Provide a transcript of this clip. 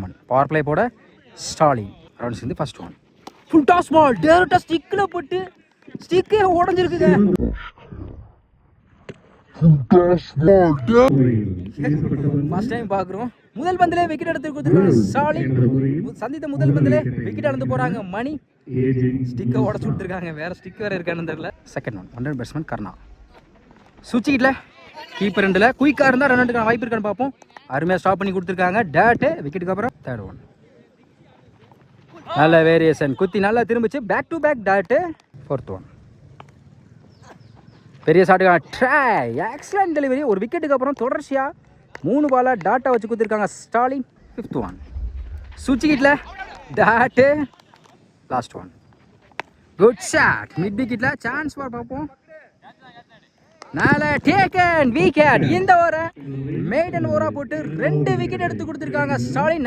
One. Power play போட ஸ்டாலின் runs வந்து first one. Full toss ball டேரக்டா ஸ்டிக்ல போட்டு ஸ்டிக்கே உடைஞ்சிருக்குங்க. ஃபர்ஸ்ட் டைம் பாக்குறோம். முதல் பந்திலே விக்கெட் எடுத்து கொடுத்துருக்காங்க ஸ்டாலின். சந்தித்த முதல் பந்திலே விக்கெட் எடுத்து போறாங்க மணி. ஸ்டிக்கை உடச்சு கொடுத்துருக்காங்க. வேற ஸ்டிக் வேற இருக்கான்னு தெரியல. Second one. 100 பேட்ஸ்மேன் கர்ணா. சுவிட்சிக்கிட்டல கீப்பர் ரெண்டுல குயிக்கா இருந்தா ரன் எடுக்க வாய்ப்பு இருக்கான்னு பார்ப்போம். அருமையா ஸ்டாப் பண்ணி கொடுத்துருக்காங்க. டேட்டு விக்கெட்டுக்கு அப்புறம் தேர்ட் ஒன். நல்ல வேரியேஷன் குத்தி நல்லா திரும்பிச்சு. Back to back dot. Fourth one. பெரிய ஷாட்டுக்கான ட்ரை. Excellent delivery. ஒரு விக்கெட்டுக்கு அப்புறம் தொடர்ச்சியா 3 பாலா டாட்டா வச்சு கொடுத்துருக்காங்க ஸ்டாலின். Fifth one. சுவிட்சிக்கிட்டல dot. Last one. Good shot. Mid விக்கெட்ல சான்ஸ் பார்ப்போம். நால டேக்கன் விக்கெட். இந்த ஓவரை மெய்டன் ஓவரா போட்டு 2 விக்கெட் எடுத்து கொடுத்துருக்காங்க ஸ்டாலின்.